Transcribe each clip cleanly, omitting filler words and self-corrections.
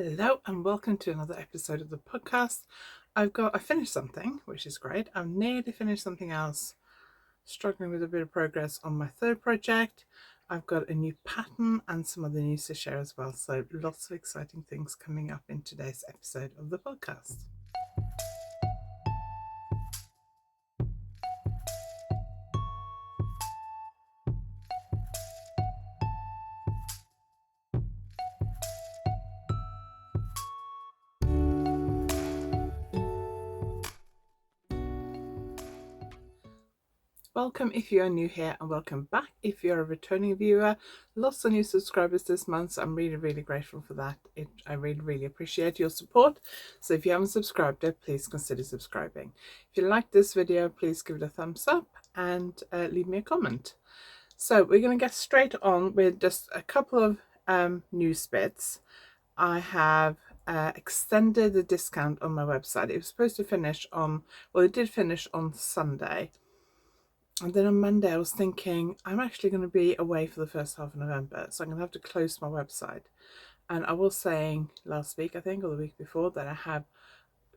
Hello and welcome to another episode of the podcast. I finished something, which is great. I've nearly finished something else. Struggling with a bit of progress on my third project. I've got a new pattern and some other news to share as well. So lots of exciting things coming up in today's episode of the podcast. Welcome if you are new here, and welcome back if you're a returning viewer. Lots of new subscribers this month, so I'm really grateful for that. I really appreciate your support. So if you haven't subscribed yet, please consider subscribing. If you like this video, please give it a thumbs up and leave me a comment. So we're going to get straight on with just a couple of news bits. I have extended the discount on my website. It was supposed to finish on, well, it did finish on Sunday. And then on Monday, I was thinking, I'm actually going to be away for the first half of November, so I'm going to have to close my website. And I was saying last week, I think, or the week before, that I have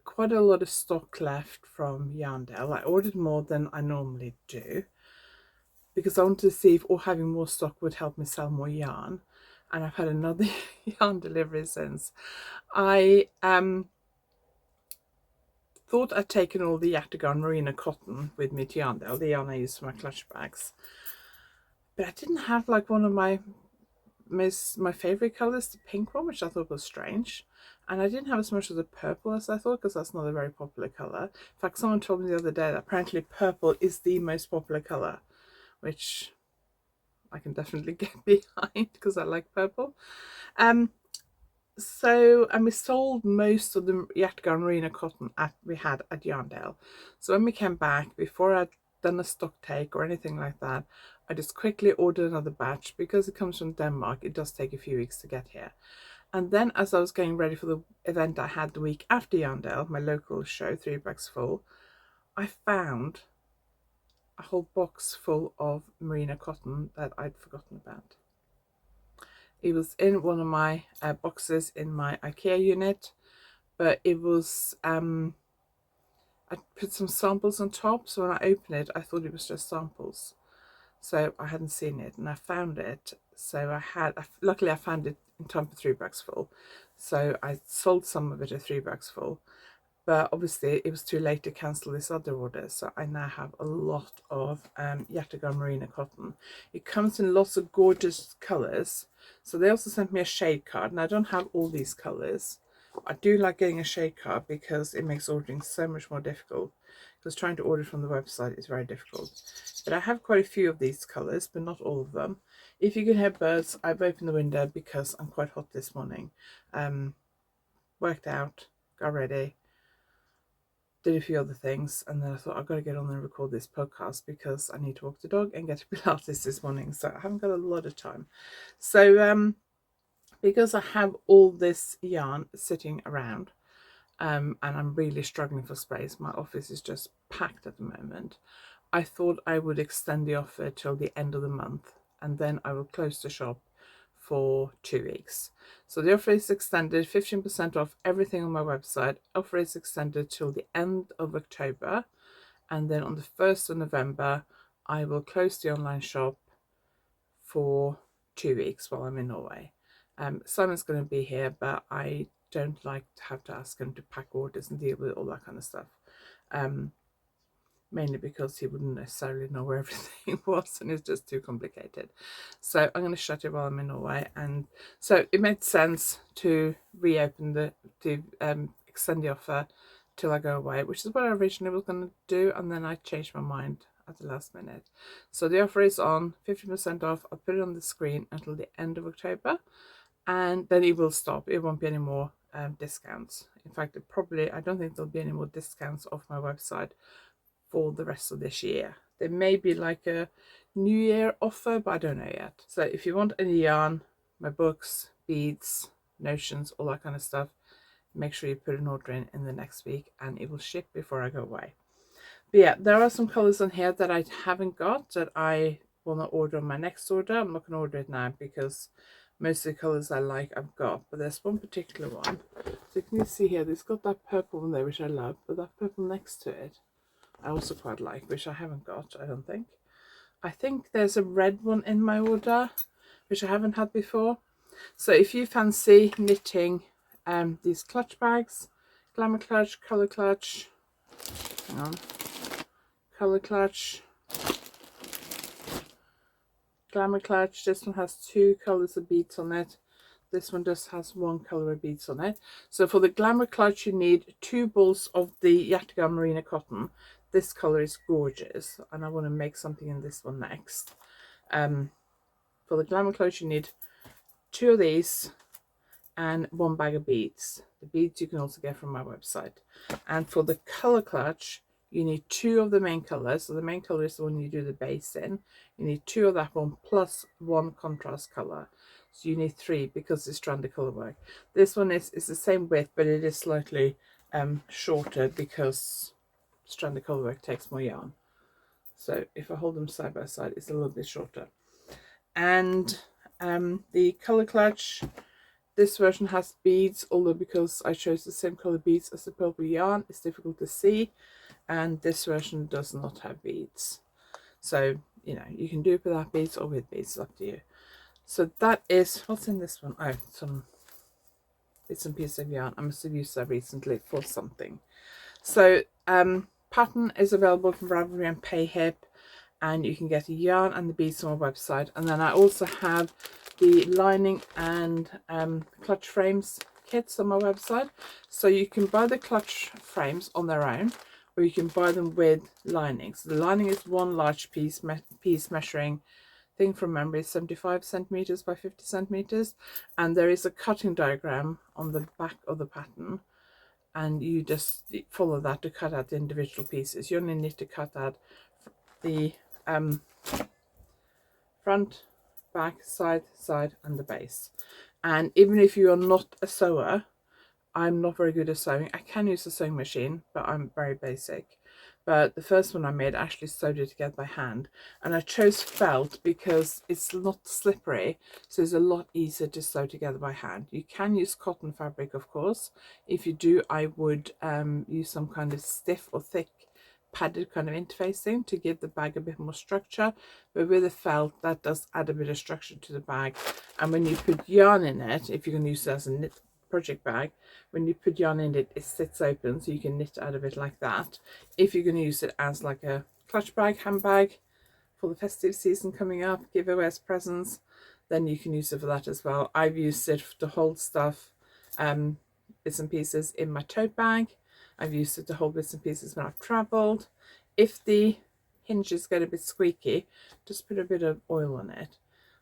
quite a lot of stock left from YarnAddict. I ordered more than I normally do because I wanted to see if having more stock would help me sell more yarn. And I've had another yarn delivery since. I thought I'd taken all the Marina cotton with me to YarnAddict, the yarn I use for my clutch bags. But I didn't have like one of my favorite colors, the pink one, which I thought was strange. And I didn't have as much of the purple as I thought, because that's not a very popular color. In fact, someone told me the other day that apparently purple is the most popular color, which I can definitely get behind because I like purple. So we sold most of the Marina cotton we had at YarnAddict. So when we came back, before I'd done a stock take or anything like that, I just quickly ordered another batch. Because it comes from Denmark, it does take a few weeks to get here. And then as I was getting ready for the event I had the week after YarnAddict, my local show, 3 Bags Full, I found a whole box full of merino cotton that I'd forgotten about. It was in one of my boxes in my IKEA unit, but it was, I put some samples on top, so when I opened it, I thought it was just samples. So I hadn't seen it, and I found it. So luckily I found it in time for 3 Bags Full. So I sold some of it at 3 Bags Full. But obviously it was too late to cancel this other order, so I now have a lot of Merino cotton. It comes in lots of gorgeous colours. So they also sent me a shade card, and I don't have all these colours. I do like getting a shade card because it makes ordering so much more difficult, because trying to order from the website is very difficult. But I have quite a few of these colours, but not all of them. If you can hear birds, I've opened the window because I'm quite hot this morning. Worked out, got ready, did a few other things, and then I thought I've got to get on and record this podcast because I need to walk the dog and get to Pilates this morning, so I haven't got a lot of time. So because I have all this yarn sitting around, and I'm really struggling for space, my office is just packed at the moment, I thought I would extend the offer till the end of the month, and then I will close the shop for 2 weeks. So the offer is extended, 15% off everything on my website. Offer is extended till the end of October, and then on the 1st of November I will close the online shop for 2 weeks while I'm in Norway. Simon's going to be here, but I don't like to have to ask him to pack orders and deal with all that kind of stuff. Mainly because he wouldn't necessarily know where everything was, and it's just too complicated. So I'm going to shut it while I'm in Norway, and so it made sense to reopen extend the offer till I go away, which is what I originally was going to do, and then I changed my mind at the last minute. So the offer is on, 50% off. I'll put it on the screen until the end of October, and then it will stop. It won't be any more discounts. In fact, I don't think there'll be any more discounts off my website for the rest of this year. There may be like a New Year offer, but I don't know yet. So if you want any yarn, my books, beads, notions, all that kind of stuff, make sure you put an order in the next week, and it will ship before I go away. But yeah, there are some colors on here that I haven't got that I will not order on my next order. I'm not going to order it now because most of the colours I like I've got, but there's one particular one. So can you see here, there's got that purple one there, which I love, but that purple next to it I also quite like, which I haven't got, I don't think. I think there's a red one in my order, which I haven't had before. So if you fancy knitting these clutch bags, Glamour Clutch, Colour Clutch, hang on, Colour Clutch, Glamour Clutch, this one has 2 colours of beads on it. This one just has 1 colour of beads on it. So for the Glamour Clutch you need 2 balls of the YarnAddict Marina cotton. This colour is gorgeous and I want to make something in this one next. For the Glamour Clutch you need 2 of these and 1 bag of beads. The beads you can also get from my website. And for the Colour Clutch you need 2 of the main colours. So the main colour is the one you do the base in. You need 2 of that one plus 1 contrast colour. So you need 3 because it's stranded colour work. This one is the same width, but it is slightly shorter because stranded colour work takes more yarn. So if I hold them side by side, it's a little bit shorter. And the Colour Clutch, this version has beads, although because I chose the same colour beads as the purple yarn, it's difficult to see. And this version does not have beads. So, you know, you can do it without beads or with beads, it's up to you. So that is, what's in this one? Oh, some bits and pieces of yarn. I must have used that recently for something. So pattern is available from Ravelry and Payhip, and you can get a yarn and the beads on my website. And then I also have the lining and clutch frames kits on my website. So you can buy the clutch frames on their own, or you can buy them with lining. So the lining is 1 large piece measuring, I think from memory, 75 centimeters by 50 centimeters, and there is a cutting diagram on the back of the pattern, and you just follow that to cut out the individual pieces. You only need to cut out the front, back, side, and the base. And even if you are not a sewer, I'm not very good at sewing. I can use a sewing machine, but I'm very basic. But the first one I made, I actually sewed it together by hand, and I chose felt because it's not slippery, so it's a lot easier to sew together by hand. You can use cotton fabric, of course. If you do, I would use some kind of stiff or thick padded kind of interfacing to give the bag a bit more structure, but with the felt that does add a bit of structure to the bag. And when you put yarn in it, if you're going to use it as a knit project bag, when you put yarn in it, it sits open, so you can knit out of it like that. If you're going to use it as like a clutch bag, handbag for the festive season coming up, giveaways, presents, then you can use it for that as well. I've used it to hold stuff, bits and pieces in my tote bag. I've used it to hold bits and pieces when I've travelled. If the hinges get a bit squeaky, just put a bit of oil on it.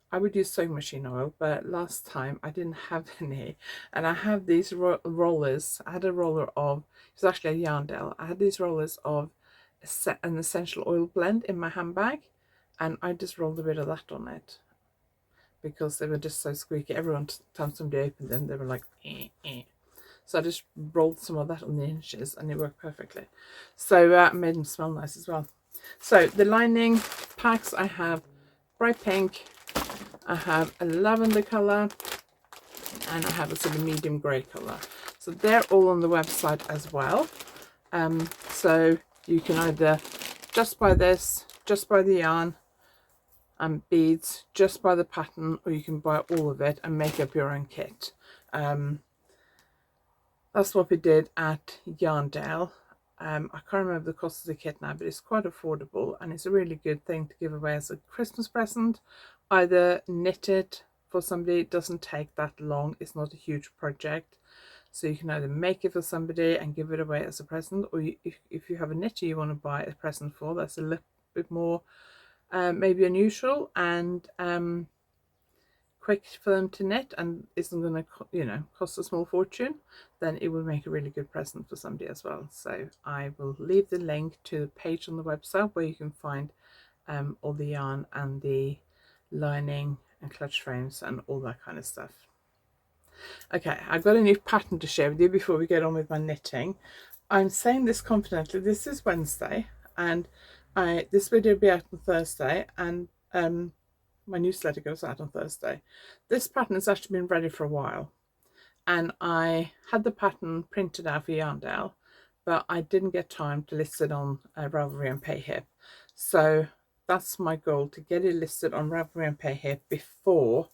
I would use sewing machine oil, but last time I didn't have any, and I have these rollers. I had a roller of, it was actually a YarnAddict. I had these rollers of an essential oil blend in my handbag, and I just rolled a bit of that on it because they were just so squeaky. Every time somebody opened them, they were like eh. So I just rolled some of that on the hinges and it worked perfectly. So I made them smell nice as well. So the lining packs, I have bright pink, I have a lavender colour, and I have a sort of medium grey colour. So they're all on the website as well. So you can either just buy this, just buy the yarn and beads, just buy the pattern, or you can buy all of it and make up your own kit. That's what we did at YarnAddict. I can't remember the cost of the kit now, but it's quite affordable and it's a really good thing to give away as a Christmas present. Either knit it for somebody, it doesn't take that long, it's not a huge project. So you can either make it for somebody and give it away as a present, or if you have a knitter you want to buy a present for, that's a little bit more maybe unusual and quick for them to knit and isn't going to cost a small fortune, then it will make a really good present for somebody as well. So I will leave the link to the page on the website where you can find all the yarn and the lining and clutch frames and all that kind of stuff. Okay, I've got a new pattern to share with you before we get on with my knitting. I'm saying this confidently. This is Wednesday and this video will be out on Thursday, and my newsletter goes out on Thursday. This pattern has actually been ready for a while, and I had the pattern printed out for YarnAddict, but I didn't get time to list it on Ravelry and PayHip. So that's my goal, to get it listed on Ravelry and PayHip before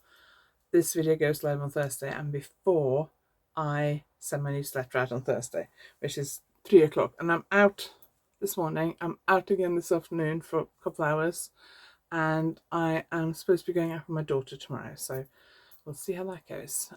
this video goes live on Thursday and before I send my newsletter out on Thursday, which is 3 o'clock. And I'm out this morning. I'm out again this afternoon for a couple of hours, and I am supposed to be going out with my daughter tomorrow. So we'll see how that goes.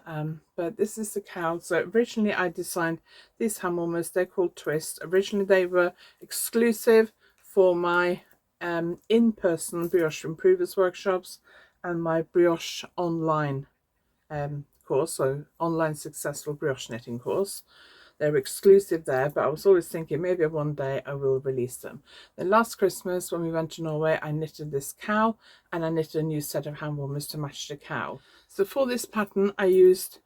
But this is the cowl. So originally I designed these hand warmers. They're called Twist. Originally they were exclusive for my in-person brioche improvers workshops and my brioche online course, so online successful brioche knitting course. They're exclusive there, but I was always thinking maybe one day I will release them. Then last Christmas when we went to Norway, I knitted this cowl, and I knitted a new set of hand warmers to match the cowl. So for this pattern I used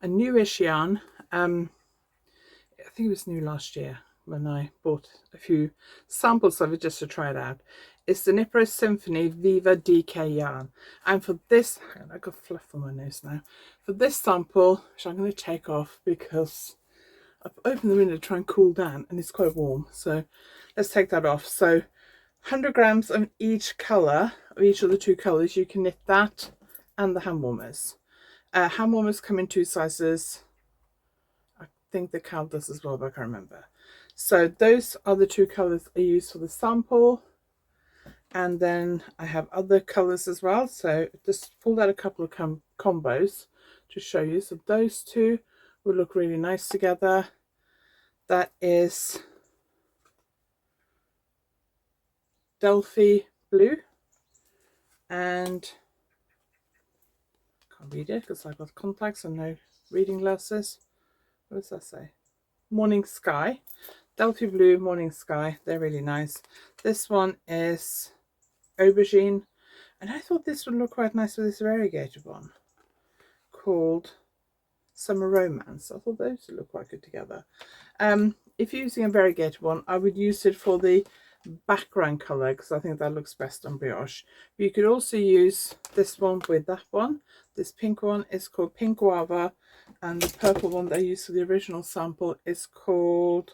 a newish yarn. I think it was new last year when I bought a few samples of it just to try it out. It's the Nipro Symphony Viva DK yarn, and for this, I got fluff on my nose now. For this sample, which I'm going to take off because I've opened the window to try and cool down and it's quite warm, so let's take that off. So 100 grams of each colour, of each of the two colours. You can knit that and the hand warmers. Hand warmers come in 2 sizes. I think the cowl does as well, but I can't remember. So those are the 2 colours I use for the sample. And then I have other colours as well, so just pulled out a couple of combos to show you. So those 2 will look really nice together. That is Delphi Blue, and I can't read it because I've got contacts and no reading glasses. What does that say? Morning Sky. Delphi Blue, Morning Sky. They're really nice. This one is Aubergine, and I thought this would look quite nice with this variegated one called Summer Romance. I thought those would look quite good together. If you're using a variegated one, I would use it for the background colour because I think that looks best on brioche. But you could also use this one with that one. This pink one is called Pink Guava, and the purple one that I used for the original sample is called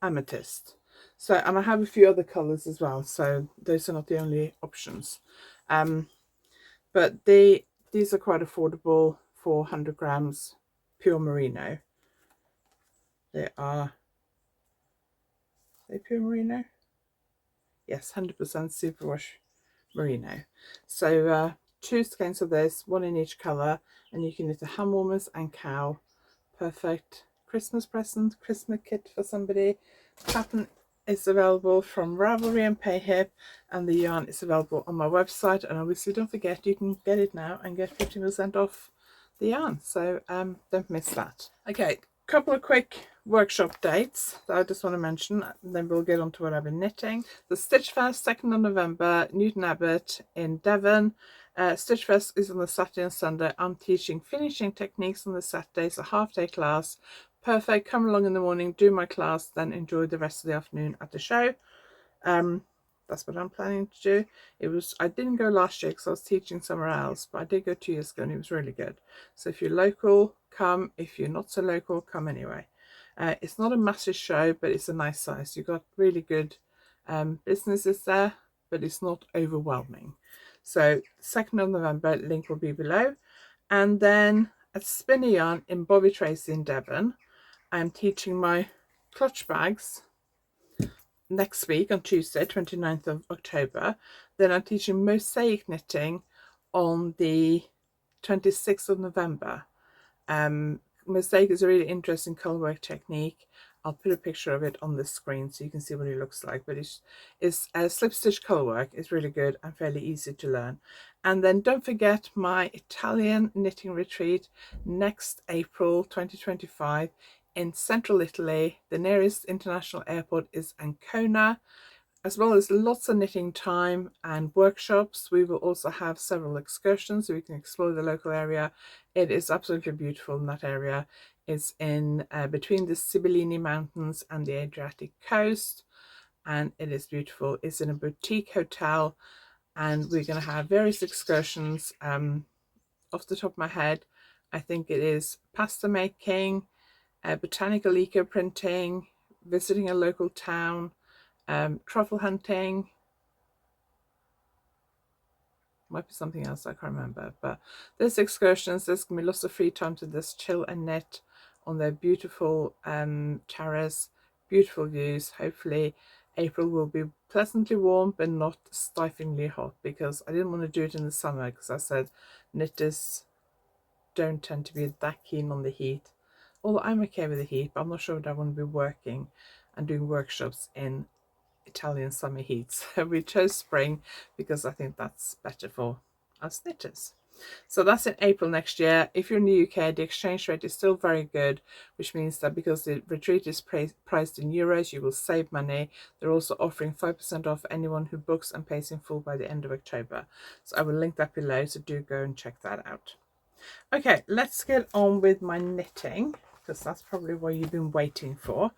Amethyst. So, and I have a few other colours as well, so those are not the only options. But these are quite affordable for 100 grams pure merino. They are pure merino? Yes, 100% superwash merino. So 2 skeins of this, 1 in each colour, and you can knit the hand warmers and cowl. Perfect Christmas present, Christmas kit for somebody. Pattern is available from Ravelry and PayHip, and the yarn is available on my website. And obviously don't forget, you can get it now and get 15% off the yarn, so don't miss that. Okay, couple of quick workshop dates that I just want to mention, and then we'll get on to what I've been knitting. The Stitch Fest, 2nd of November, Newton Abbot in Devon. Stitch Fest is on the Saturday and Sunday. I'm teaching finishing techniques on the Saturday. It's a half-day class. Perfect. Come along in the morning, do my class, then enjoy the rest of the afternoon at the show. That's what I'm planning to do. I didn't go last year because I was teaching somewhere else, but I did go 2 years ago and it was really good. So if you're local, come. If you're not so local, come anyway. It's not a massive show, but it's a nice size. You've got really good businesses there, but it's not overwhelming. So 2nd of November, link will be below. And then at Spinny Yarn in Bobby Tracy in Devon, I'm teaching my clutch bags next week on Tuesday, 29th of October. Then I'm teaching mosaic knitting on the 26th of November. Mosaic is a really interesting colourwork technique. I'll put a picture of it on the screen so you can see what it looks like, but it's slip stitch colourwork. It's really good and fairly easy to learn. And then don't forget my Italian knitting retreat next April 2025 in central Italy. The nearest international airport is Ancona. As well as lots of knitting time and workshops, we will also have several excursions so we can explore the local area. It is absolutely beautiful in that area. It's in between the Sibillini Mountains and the Adriatic coast, and it is beautiful. It's in a boutique hotel, and we're going to have various excursions. Off the top of my head, I think it is pasta making, botanical eco printing, visiting a local town, truffle hunting. Might be something else I can't remember, but there's excursions. There's gonna be lots of free time to just chill and knit on their beautiful terrace, beautiful views. Hopefully April will be pleasantly warm but not stiflingly hot, because I didn't want to do it in the summer, because I said knitters don't tend to be that keen on the heat. Although I'm okay with the heat, but I'm not sure that I want to be working and doing workshops in Italian summer heat. So we chose spring because I think that's better for us knitters. So that's in April next year. If you're in the UK, the exchange rate is still very good, which means that because the retreat is priced in euros, you will save money. They're also offering 5% off anyone who books and pays in full by the end of October. So I will link that below, so do go and check that out. Okay, let's get on with my knitting, because that's probably what you've been waiting for.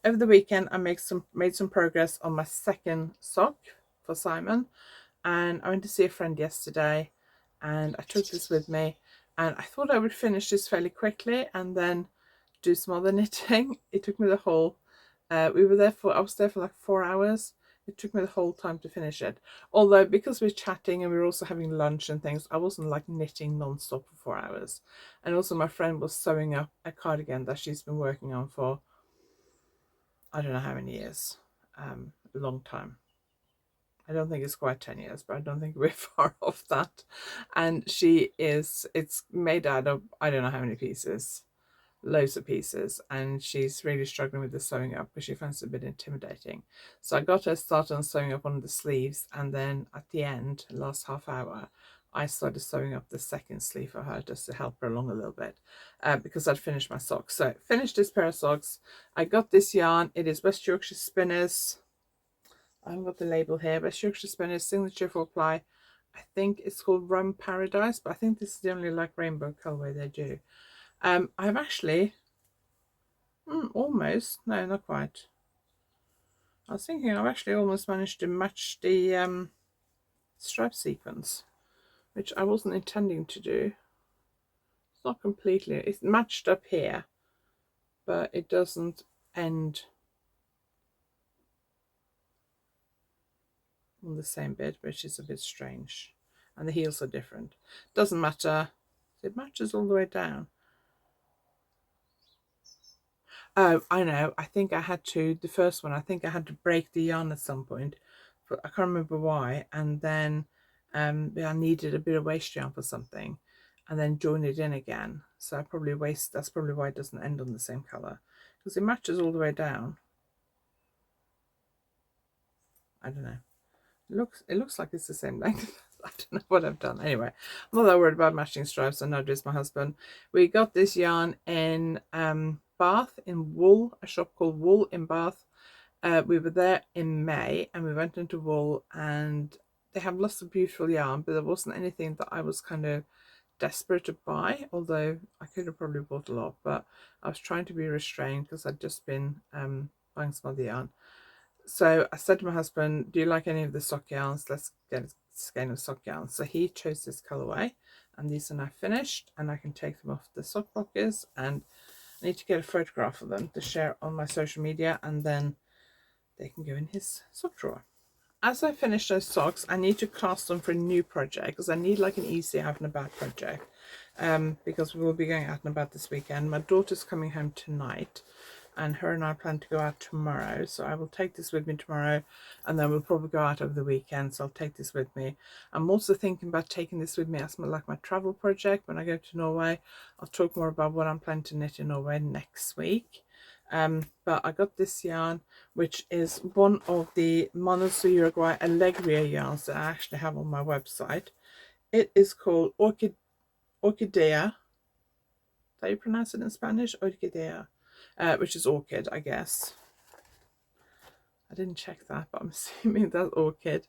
Over the weekend, I made some progress on my second sock for Simon, and I went to see a friend yesterday, and I took this with me, and I thought I would finish this fairly quickly and then do some other knitting. It took me the whole. I was there for like 4 hours. It took me the whole time to finish it. Although because we're chatting and we were also having lunch and things, I wasn't like knitting non-stop for 4 hours. And also my friend was sewing up a cardigan that she's been working on for I don't know how many years, a long time. I don't think it's quite 10 years, but I don't think we're far off that. And it's made out of, I don't know how many pieces, loads of pieces. And she's really struggling with the sewing up because she finds it a bit intimidating. So I got her started on sewing up one of the sleeves. And then at the end, last half hour, I started sewing up the second sleeve for her just to help her along a little bit, because I'd finished my socks. So finished this pair of socks. I got this yarn. It is West Yorkshire Spinners. I haven't got the label here. West Yorkshire Spinners Signature for Apply. I think it's called Rum Paradise, but I think this is the only like rainbow colorway they do. I've actually almost, no, not quite. I was thinking I've actually almost managed to match the stripe sequence, which I wasn't intending to do. It's not completely, it's matched up here, but it doesn't end on the same bit, which is a bit strange. And the heels are different. Doesn't matter. It matches all the way down. Oh, I know. I think I had to, the first one, I think I had to break the yarn at some point. But I can't remember why. And then I needed a bit of waste yarn for something, and then join it in again. So I probably that's probably why it doesn't end on the same colour, because it matches all the way down. I don't know. It looks like it's the same length. I don't know what I've done. Anyway, I'm not that worried about matching stripes. I know it's my husband. We got this yarn in Bath, in Wool, a shop called Wool in Bath. We were there in May, and we went into Wool, and they have lots of beautiful yarn, but there wasn't anything that I was kind of desperate to buy, although I could have probably bought a lot, but I was trying to be restrained because I'd just been buying some other yarn. So I said to my husband, do you like any of the sock yarns? Let's get a skein of sock yarns. So he chose this colorway, and these are now finished, and I can take them off the sock pockets, and I need to get a photograph of them to share on my social media, and then they can go in his sock drawer. As I finish those socks, I need to cast them for a new project, because I need like an easy out and about project, because we will be going out and about this weekend. My daughter's coming home tonight, and her and I plan to go out tomorrow, so I will take this with me tomorrow, and then we'll probably go out over the weekend, so I'll take this with me. I'm also thinking about taking this with me as my travel project when I go to Norway. I'll talk more about what I'm planning to knit in Norway next week. But I got this yarn, which is one of the Manos de Uruguay Alegria yarns that I actually have on my website. It is called Orchidea. How you pronounce it in Spanish? Orchidea, which is orchid, I guess. I didn't check that, but I'm assuming that's orchid.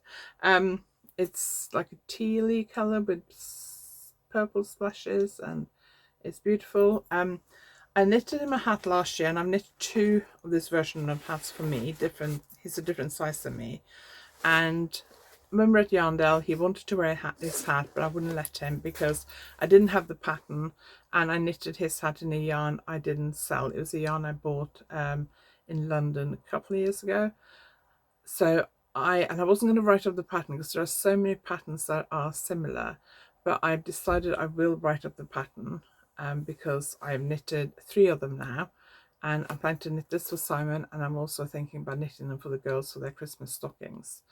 It's like a tealy colour with purple splashes, and it's beautiful. I knitted him a hat last year, and I've knitted 2 of this version of hats for me. He's a different size than me. And when we were at Yarndale, he wanted to wear his hat, but I wouldn't let him because I didn't have the pattern, and I knitted his hat in a yarn I didn't sell. It was a yarn I bought in London a couple of years ago. So I wasn't going to write up the pattern because there are so many patterns that are similar, but I've decided I will write up the pattern because I've knitted 3 of them now, and I'm planning to knit this for Simon, and I'm also thinking about knitting them for the girls for their Christmas stockings.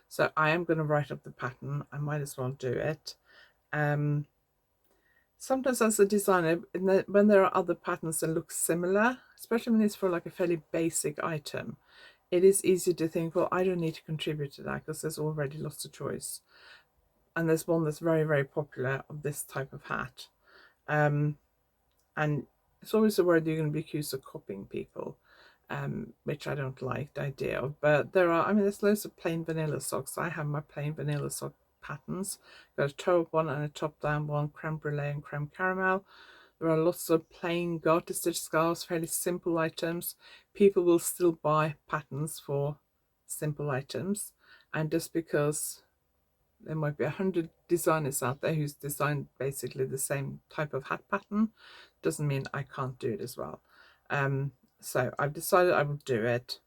So I am going to write up the pattern. I might as well do it. Sometimes as a designer, when there are other patterns that look similar, especially when it's for like a fairly basic item, it is easy to think, well, I don't need to contribute to that because there's already lots of choice. And there's one that's very, very popular of this type of hat. And it's always a word you're going to be accused of copying people, which I don't like the idea of. But there's loads of plain vanilla socks. I have my plain vanilla sock patterns. Got a toe up one and a top down one, creme brulee and creme caramel. There are lots of plain garter stitch scarves, fairly simple items. People will still buy patterns for simple items, and just because there might be 100 designers out there who's designed basically the same type of hat pattern doesn't mean I can't do it as well. So I've decided I will do it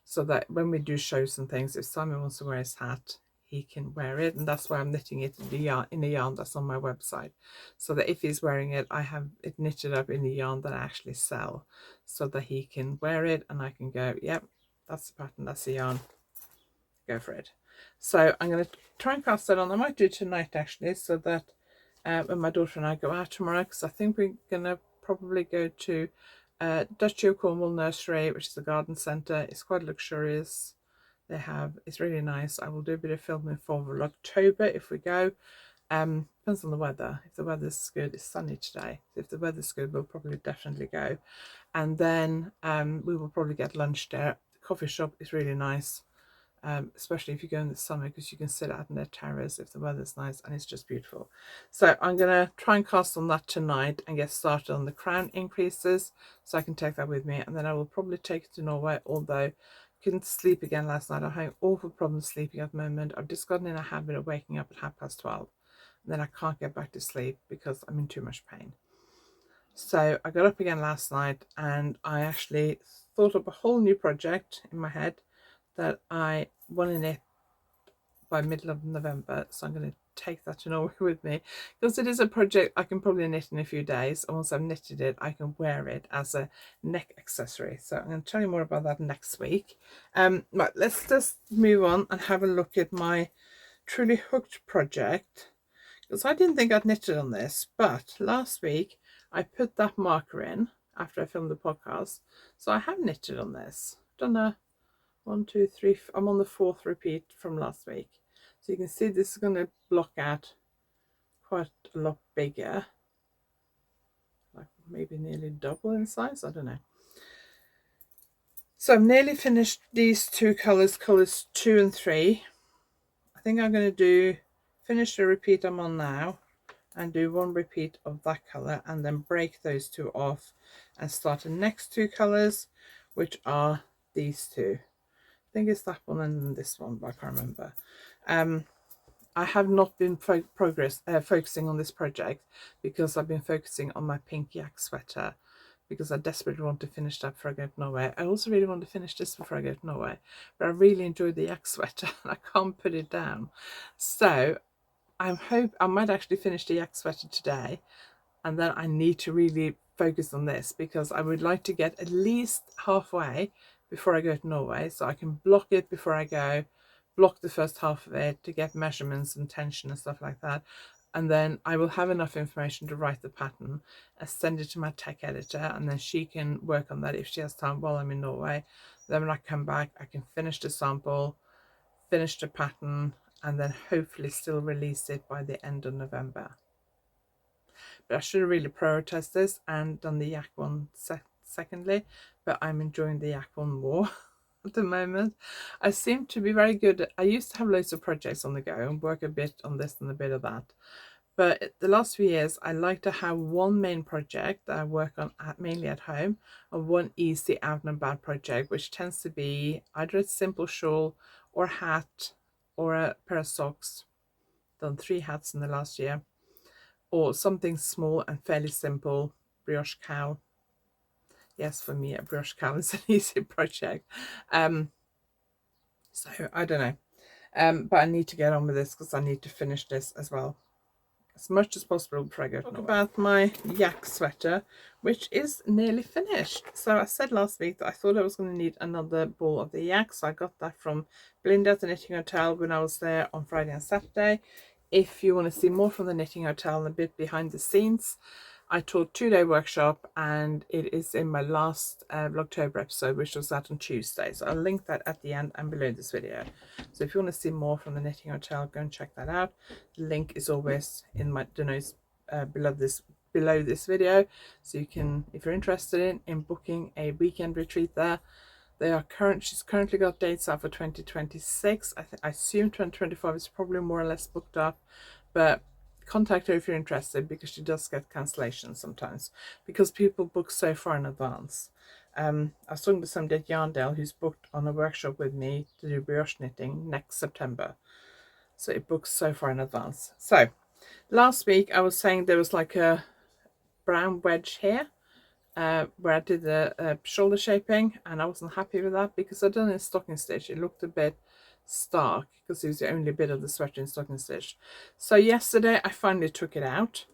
so that when we do shows and things, if Simon wants to wear his hat, he can wear it, and that's why I'm knitting it in a yarn that's on my website, so that if he's wearing it, I have it knitted up in the yarn that I actually sell, so that he can wear it and I can go, yep, that's the pattern, that's the yarn, go for it. So I'm going to try and cast that on. I might do it tonight actually, so that when my daughter and I go out tomorrow, because I think we're going to probably go to Duchy of Cornwall Nursery, which is a garden centre. It's quite luxurious. It's really nice. I will do a bit of filming for October if we go. Depends on the weather. If the weather's good, it's sunny today. If the weather's good, we'll probably definitely go. And then we will probably get lunch there. The coffee shop is really nice. Especially if you go in the summer, because you can sit out in their terrace if the weather's nice, and it's just beautiful. So I'm going to try and cast on that tonight and get started on the crown increases, so I can take that with me, and then I will probably take it to Norway, although I couldn't sleep again last night. I'm having awful problems sleeping at the moment. I've just gotten in a habit of waking up at 12:30, and then I can't get back to sleep because I'm in too much pain. So I got up again last night, and I actually thought up a whole new project in my head that I want to knit by middle of November, so I'm going to take that to Norway with me, because it is a project I can probably knit in a few days, and once I've knitted it I can wear it as a neck accessory. So I'm going to tell you more about that next week. Right, let's just move on and have a look at my Truly Hooked project, because I didn't think I'd knitted on this, but last week I put that marker in after I filmed the podcast, so I have knitted on this. Done a 1, 2, 3, I'm on the 4th repeat from last week. So you can see this is going to block out quite a lot bigger, like maybe nearly double in size, I don't know. So I've nearly finished these 2 colours 2 and 3. I think I'm going to finish the repeat I'm on now and do 1 repeat of that colour, and then break those 2 off and start the next 2 colours, which are these 2. I think it's that one and this one, but I can't remember. I have not been focusing on this project because I've been focusing on my pink yak sweater, because I desperately want to finish that before I go to Norway. I also really want to finish this before I go to Norway, but I really enjoyed the yak sweater and I can't put it down. So I might actually finish the yak sweater today, and then I need to really focus on this, because I would like to get at least halfway before I go to Norway, so I can block it before I go, block the first half of it to get measurements and tension and stuff like that, and then I will have enough information to write the pattern and send it to my tech editor, and then she can work on that if she has time while I'm in Norway. Then when I come back I can finish the sample, finish the pattern, and then hopefully still release it by the end of November. But I should have really prioritized this and done the yak one secondly, but I'm enjoying the yak one more at the moment. I seem to be very good. I used to have loads of projects on the go and work a bit on this and a bit of that. But the last few years, I like to have one main project that I work on mainly at home, and one easy out and about project, which tends to be either a simple shawl or a hat or a pair of socks. Done 3 hats in the last year, or something small and fairly simple, brioche cowl. Yes, for me, a brioche cowl is an easy project. So I don't know. But I need to get on with this because I need to finish this as well, as much as possible before I go. Talk about my yak sweater, which is nearly finished. So I said last week that I thought I was going to need another ball of the yak, so I got that from Belinda at the Knitting Hotel when I was there on Friday and Saturday. If you want to see more from the Knitting Hotel and a bit behind the scenes, I taught 2-day workshop, and it is in my last Vlogtober episode, which was out on Tuesday. So I'll link that at the end and below this video. So if you want to see more from the Knitting Hotel, go and check that out. The link is always in my notes below this video, so you can, if you're interested in booking a weekend retreat there. She's currently got dates out for 2026. I assume 2025 is probably more or less booked up, but contact her if you're interested, because she does get cancellations sometimes because people book so far in advance. I was talking to somebody at YarnAddict who's booked on a workshop with me to do brioche knitting next September, so it books so far in advance. So last week I was saying there was like a brown wedge here where I did the shoulder shaping, and I wasn't happy with that because I'd done it in stocking stitch. It looked a bit stark because it was the only bit of the sweater in stocking stitch. So yesterday I finally took it out,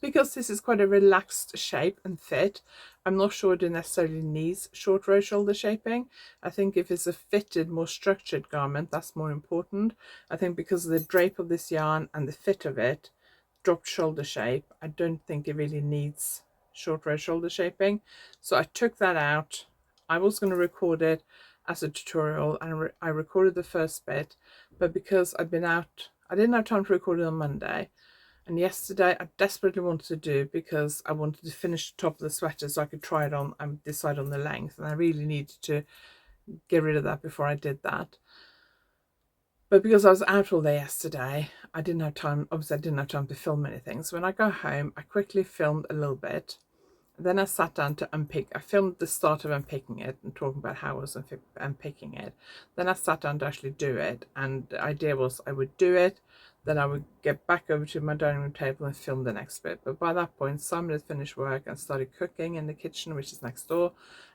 because this is quite a relaxed shape and fit. I'm not sure it necessarily needs short row shoulder shaping. I think if it's a fitted, more structured garment, that's more important. I think because of the drape of this yarn and the fit of it, dropped shoulder shape, I don't think it really needs short row shoulder shaping. So I took that out. I was going to record it as a tutorial, and I recorded the first bit, but because I've been out, I didn't have time to record it on Monday, and yesterday I desperately wanted to do, because I wanted to finish the top of the sweater so I could try it on and decide on the length, and I really needed to get rid of that before I did that. But because I was out all day yesterday, I didn't have time. Obviously, I didn't have time to film anything. So when I got home, I quickly filmed a little bit. Then I sat down to unpick. I filmed the start of unpicking it and talking about how I was unpicking it. Then I sat down to actually do it. And the idea was I would do it, then I would get back over to my dining room table and film the next bit. But by that point, Simon had finished work and started cooking in the kitchen, which is next door.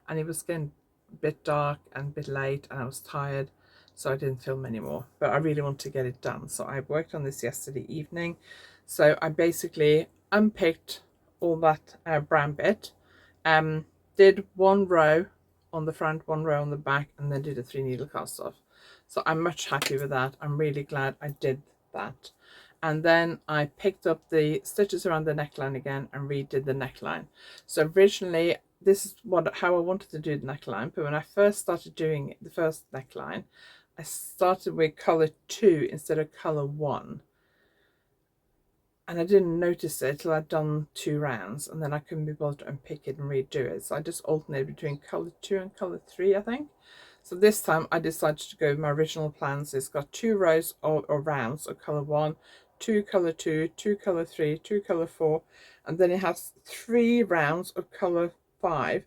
And it was getting a bit dark and a bit late, and I was tired. So I didn't film anymore, but I really want to get it done. So I worked on this yesterday evening. So I basically unpicked all that brown bit, did 1 row on the front, 1 row on the back, and then did a 3 needle cast off. So I'm much happy with that. I'm really glad I did that. And then I picked up the stitches around the neckline again and redid the neckline. So originally this is how I wanted to do the neckline, but when I first started doing the first neckline, I started with color 2 instead of color 1, and I didn't notice it till I'd done 2 rounds, and then I couldn't be bothered to unpick it and redo it. So I just alternated between color 2 and color 3, I think. So this time I decided to go with my original plans. It's got 2 rows or rounds of color 1, 2 color 2, 2 color 3, 2 color 4, and then it has 3 rounds of color 5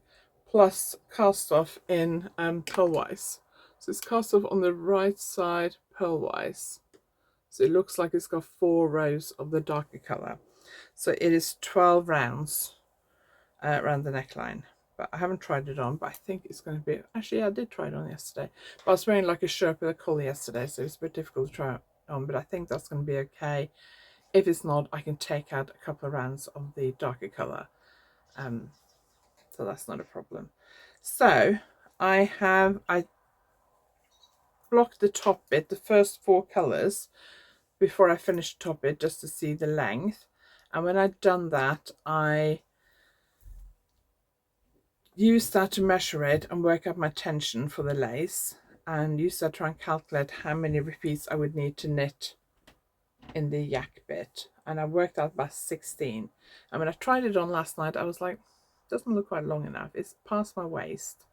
plus cast off in pearlwise. So it's cast off on the right side pearlwise. So it looks like it's got 4 rows of the darker color. So it is 12 rounds around the neckline. But I haven't tried it on, but I think it's going to be... Actually, yeah, I did try it on yesterday. But I was wearing like a shirt with a collar yesterday, so it's a bit difficult to try it on. But I think that's going to be okay. If it's not, I can take out a couple of rounds of the darker color. So that's not a problem. So I blocked the top bit, the first 4 colors, before I finished the top bit, just to see the length. And when I'd done that, I used that to measure it and work out my tension for the lace. and used to try and calculate how many repeats I would need to knit in the yak bit, and I worked out about 16. And when I tried it on last night, I was like, doesn't look quite long enough, it's past my waist,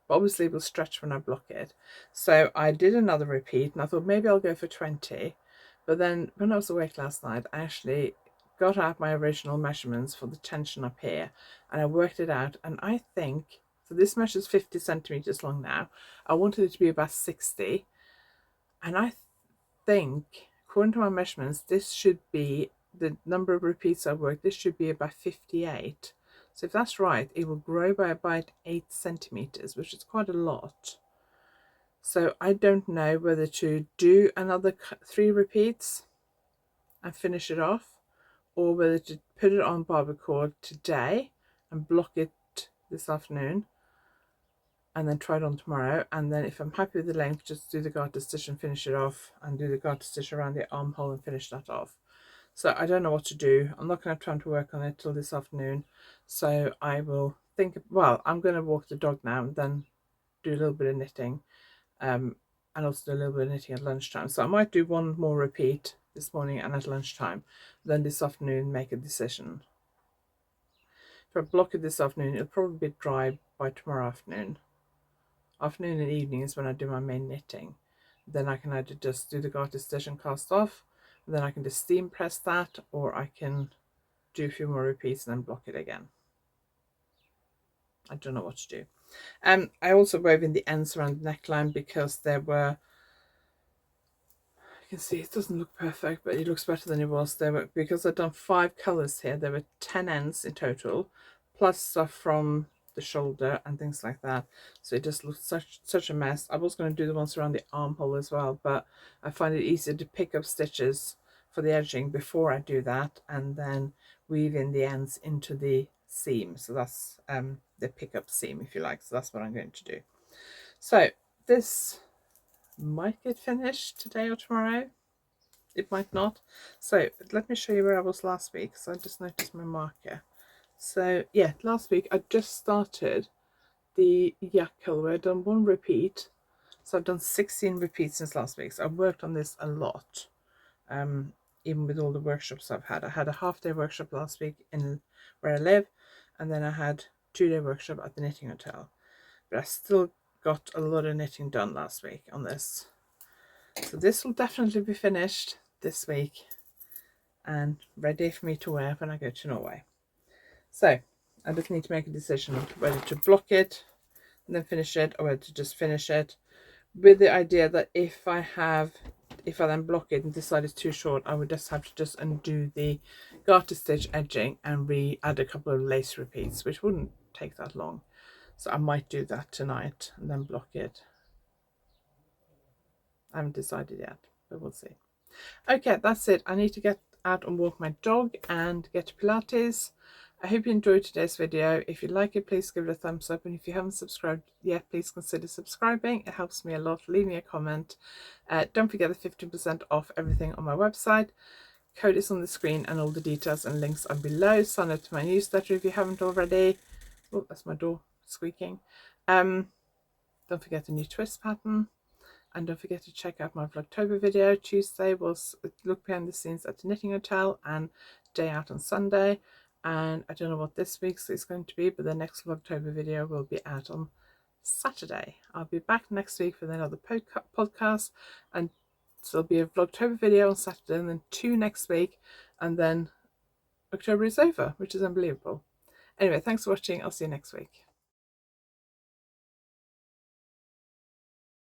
but obviously it will stretch when I block it. So I did another repeat, and I thought maybe I'll go for 20. But then when I was awake last night, I actually got out my original measurements for the tension up here, and I worked it out, and I think, so this measures 50 centimeters long now, I wanted it to be about 60, and I think, according to my measurements, this should be the number of repeats I worked, this should be about 58. So if that's right, it will grow by about 8 centimeters, which is quite a lot. So I don't know whether to do another 3 repeats and finish it off, or whether to put it on barbercord today and block it this afternoon, and then try it on tomorrow, and then if I'm happy with the length, just do the garter stitch and finish it off, and do the garter stitch around the armhole and finish that off. So I don't know what to do. I'm not going to have time to work on it till this afternoon, so I will think, well, I'm going to walk the dog now and then do a little bit of knitting, and also do a little bit of knitting at lunchtime. So I might do one more repeat this morning and at lunchtime, then this afternoon make a decision. If I block it this afternoon, it'll probably be dry by tomorrow afternoon. Afternoon and evening is when I do my main knitting. Then I can either just do the garter stitch and cast off, and then I can just steam press that, or I can do a few more repeats and then block it again. I don't know what to do. I also wove in the ends around the neckline because there were, you can see it doesn't look perfect, but it looks better than it was. There were, because I've done 5 colors here, there were 10 ends in total, plus stuff from the shoulder and things like that, so it just looks such a mess. I was going to do the ones around the armhole as well, but I find it easier to pick up stitches for the edging before I do that, and then weave in the ends into the seam. So that's the pickup seam, if you like. So that's what I'm going to do. So this might get finished today or tomorrow, it might not. So let me show you where I was last week, because I just noticed my marker. So yeah, last week I just started the yak colorway. I've done 1 repeat, so I've done 16 repeats since last week. So I've worked on this a lot, even with all the workshops I've had. I had a half-day workshop last week in where I live, and then I had 2-day workshop at the knitting hotel. But I still got a lot of knitting done last week on this. So this will definitely be finished this week and ready for me to wear when I go to Norway. So I just need to make a decision whether to block it and then finish it, or whether to just finish it, with the idea that if I then block it and decide it's too short, I would just have to just undo the garter stitch edging and add a couple of lace repeats, which wouldn't take that long. So I might do that tonight and then block it. I haven't decided yet, but we'll see. Okay, that's it. I need to get out and walk my dog and get to Pilates. I hope you enjoyed today's video. If you like it, please give it a thumbs up, and if you haven't subscribed yet, please consider subscribing. It helps me a lot. Leave me a comment. Don't forget the 15% off everything on my website. Code is on the screen, and all the details and links are below. Sign up to my newsletter if you haven't already. Oh, that's my door squeaking. Don't forget the new twist pattern. And don't forget to check out my Vlogtober video. Tuesday was a look behind the scenes at the knitting hotel, and day out on Sunday. And I don't know what this week's is going to be, but the next Vlogtober video will be out on Saturday. I'll be back next week with another podcast, and so there'll be a Vlogtober video on Saturday, and then 2 next week, and then October is over, which is unbelievable. Anyway, thanks for watching. I'll see you next week.